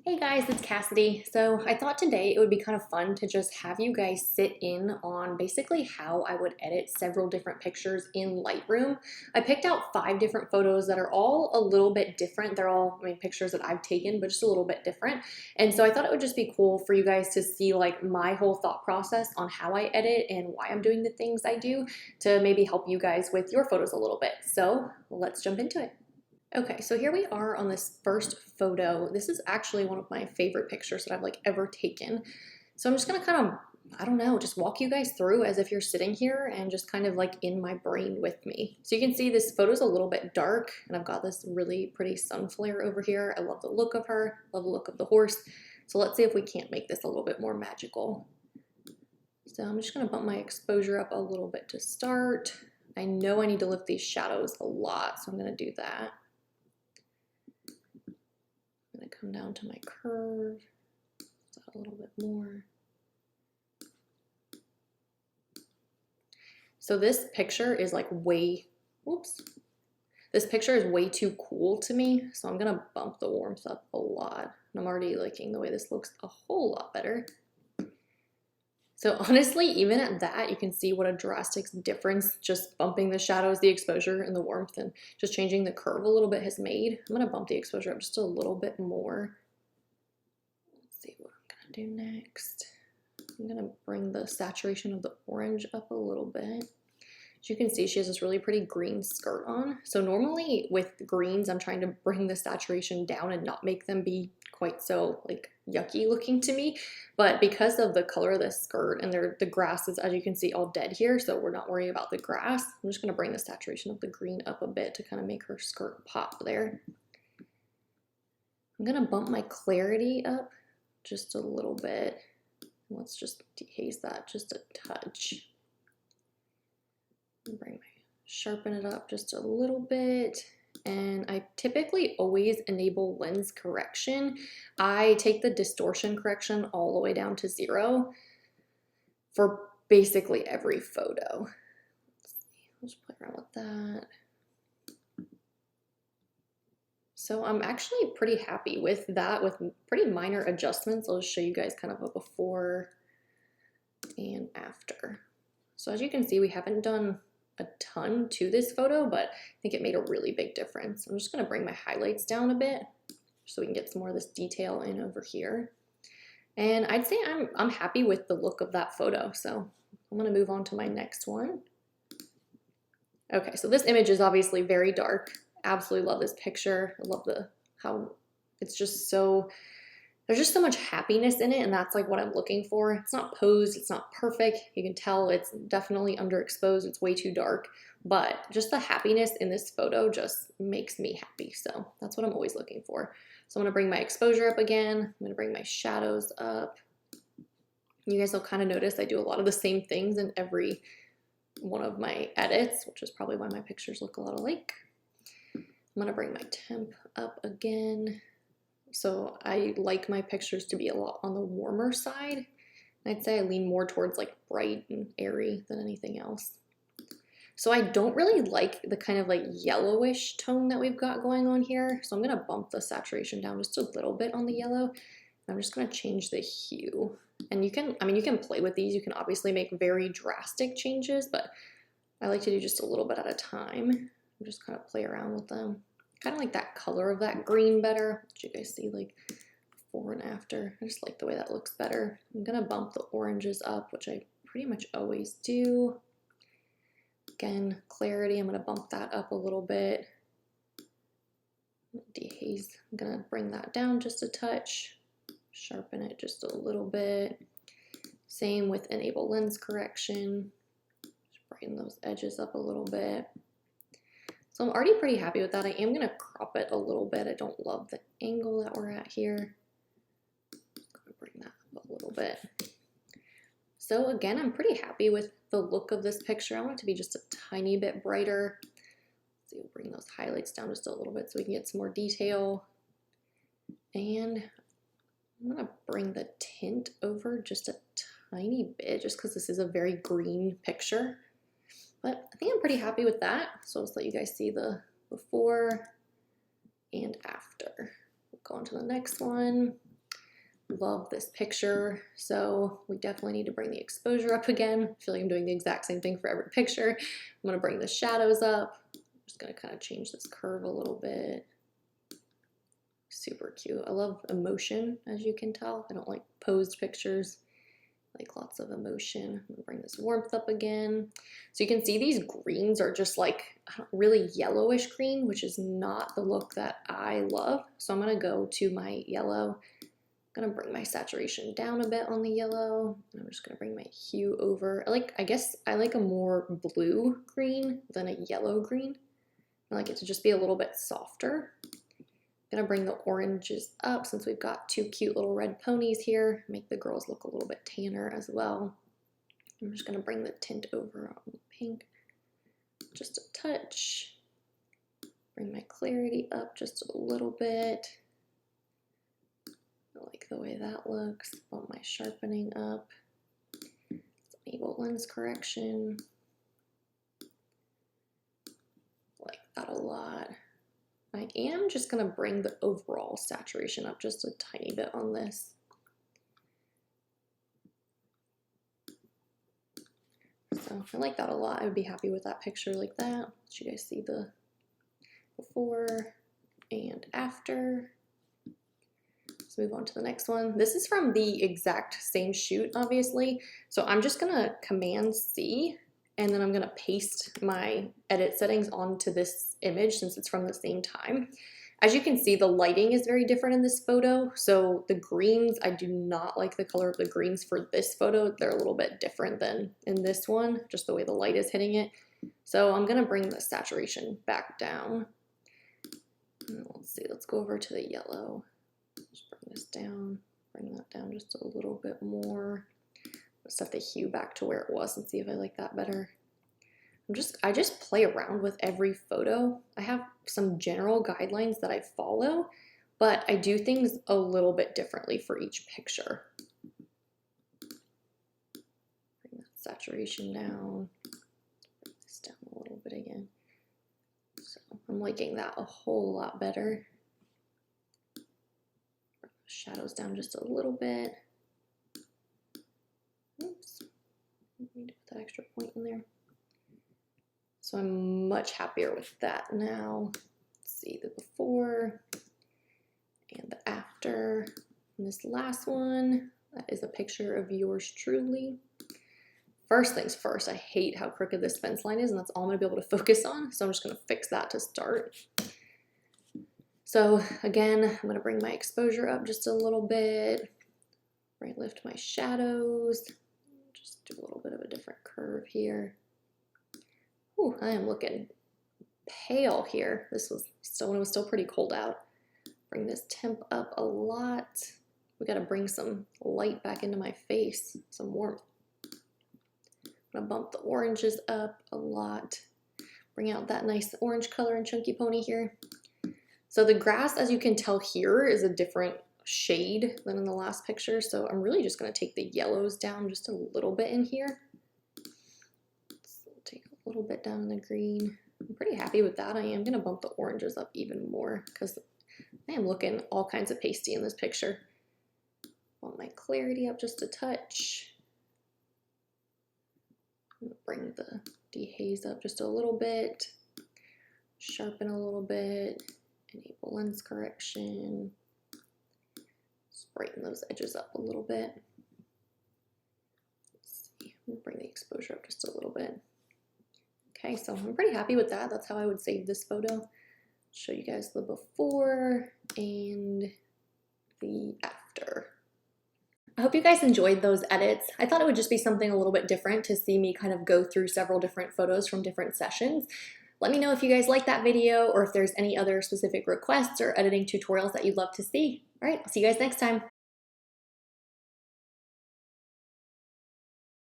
Hey guys, it's Cassidy. So I thought today it would be kind of fun to just have you guys sit in on basically how I would edit several different pictures in Lightroom. I picked out 5 different photos that are all a little bit different. They're all, pictures that I've taken, but just a little bit different. And so I thought it would just be cool for you guys to see like my whole thought process on how I edit and why I'm doing the things I do to maybe help you guys with your photos a little bit. So let's jump into it. Okay, so here we are on this first photo. This is actually one of my favorite pictures that I've ever taken. So I'm just gonna kind of, I don't know, just walk you guys through as if you're sitting here and just kind of in my brain with me. So you can see this photo's a little bit dark and I've got this really pretty sun flare over here. I love the look of her, love the look of the horse. So let's see if we can't make this a little bit more magical. So I'm just gonna bump my exposure up a little bit to start. I know I need to lift these shadows a lot, so I'm gonna do that. Come down to my curve, a little bit more. So this picture is this picture is way too cool to me, so I'm gonna bump the warmth up a lot. And I'm already liking the way this looks a whole lot better. So honestly, even at that, you can see what a drastic difference just bumping the shadows, the exposure, and the warmth, and just changing the curve a little bit has made. I'm gonna bump the exposure up just a little bit more. Let's see what I'm gonna do next. I'm gonna bring the saturation of the orange up a little bit. As you can see, she has this really pretty green skirt on. So normally with greens, I'm trying to bring the saturation down and not make them be quite so yucky looking to me. But because of the color of this skirt and the grass is, as you can see, all dead here, so we're not worrying about the grass, I'm just gonna bring the saturation of the green up a bit to kind of make her skirt pop there. I'm gonna bump my clarity up just a little bit. Let's just dehaze that just a touch. Sharpen it up just a little bit. And I typically always enable lens correction. I take the distortion correction all the way down to 0 for basically every photo. Let's see, let's play around with that. So I'm actually pretty happy with that, with pretty minor adjustments. I'll just show you guys kind of a before and after. So as you can see, we haven't done a ton to this photo, but I think it made a really big difference. I'm just gonna bring my highlights down a bit so we can get some more of this detail in over here. And I'd say I'm happy with the look of that photo. So I'm gonna move on to my next one. Okay, so this image is obviously very dark. Absolutely love this picture. I love how it's just so, there's just so much happiness in it, and that's what I'm looking for. It's not posed, it's not perfect. You can tell it's definitely underexposed, it's way too dark, but just the happiness in this photo just makes me happy. So that's what I'm always looking for. So I'm gonna bring my exposure up again. I'm gonna bring my shadows up. You guys will kind of notice I do a lot of the same things in every one of my edits, which is probably why my pictures look a lot alike. I'm gonna bring my temp up again. So I like my pictures to be a lot on the warmer side. I'd say I lean more towards bright and airy than anything else. So I don't really like the kind of yellowish tone that we've got going on here. So I'm gonna bump the saturation down just a little bit on the yellow. I'm just gonna change the hue. And you can, you can play with these. You can obviously make very drastic changes, but I like to do just a little bit at a time. And just kind of play around with them. Kind of like that color of that green better. Did you guys see before and after? I just like the way that looks better. I'm gonna bump the oranges up, which I pretty much always do. Again, clarity, I'm gonna bump that up a little bit. Dehaze, I'm gonna bring that down just a touch. Sharpen it just a little bit. Same with enable lens correction. Just brighten those edges up a little bit. So I'm already pretty happy with that. I am gonna crop it a little bit. I don't love the angle that we're at here. I'm gonna bring that up a little bit. So again, I'm pretty happy with the look of this picture. I want it to be just a tiny bit brighter. So we'll bring those highlights down just a little bit so we can get some more detail. And I'm gonna bring the tint over just a tiny bit, just because this is a very green picture. But I think I'm pretty happy with that. So I'll just let you guys see the before and after. We'll go on to the next one. Love this picture, so we definitely need to bring the exposure up again. I feel like I'm doing the exact same thing for every picture. I'm gonna bring the shadows up. I'm just gonna kind of change this curve a little bit. Super cute. I love emotion, as you can tell. I don't like posed pictures. I like lots of emotion. I'm gonna bring this warmth up again. So you can see these greens are just like really yellowish green, which is not the look that I love. So I'm gonna go to my yellow. I'm gonna bring my saturation down a bit on the yellow. And I'm just gonna bring my hue over. I guess I like a more blue green than a yellow green. I like it to just be a little bit softer. I'm gonna bring the oranges up since we've got two cute little red ponies here. Make the girls look a little bit tanner as well. I'm just gonna bring the tint over on the pink, just a touch. Bring my clarity up just a little bit. I like the way that looks. Bump my sharpening up. Enable lens correction. Like that a lot. I am just gonna bring the overall saturation up just a tiny bit on this. So I like that a lot. I would be happy with that picture like that. Let you guys see the before and after. Let's move on to the next one. This is from the exact same shoot, obviously. So I'm just gonna Command C, and then I'm gonna paste my edit settings onto this image since it's from the same time. As you can see, the lighting is very different in this photo. So the greens, I do not like the color of the greens for this photo. They're a little bit different than in this one, just the way the light is hitting it. So I'm gonna bring the saturation back down. Let's see, let's go over to the yellow. Just bring this down, bring that down just a little bit more. Set the hue back to where it was and see if I like that better. I just play around with every photo. I have some general guidelines that I follow, but I do things a little bit differently for each picture. Bring that saturation down. Bring this down a little bit again. So I'm liking that a whole lot better. Bring the shadows down just a little bit. Oops, I need to put that extra point in there. So I'm much happier with that now. Let's see the before and the after. And this last one, that is a picture of yours truly. First things first, I hate how crooked this fence line is, and that's all I'm gonna be able to focus on. So I'm just gonna fix that to start. So again, I'm gonna bring my exposure up just a little bit. Lift my shadows. Just do a little bit of a different curve here. Ooh, I am looking pale here. This was still when it was still pretty cold out. Bring this temp up a lot. We gotta bring some light back into my face, some warmth. I'm gonna bump the oranges up a lot. Bring out that nice orange color and chunky pony here. So the grass, as you can tell here, is a different shade than in the last picture. So I'm really just gonna take the yellows down just a little bit in here. Take a little bit down in the green. I'm pretty happy with that. I am gonna bump the oranges up even more because I am looking all kinds of pasty in this picture. Bump my clarity up just a touch. I'm gonna bring the dehaze up just a little bit. Sharpen a little bit. Enable lens correction. Just brighten those edges up a little bit. Let's see. I'm gonna bring the exposure up just a little bit. Okay, so I'm pretty happy with that. That's how I would save this photo. Show you guys the before and the after. I hope you guys enjoyed those edits. I thought it would just be something a little bit different to see me kind of go through several different photos from different sessions. Let me know if you guys like that video or if there's any other specific requests or editing tutorials that you'd love to see. All right, I'll see you guys next time.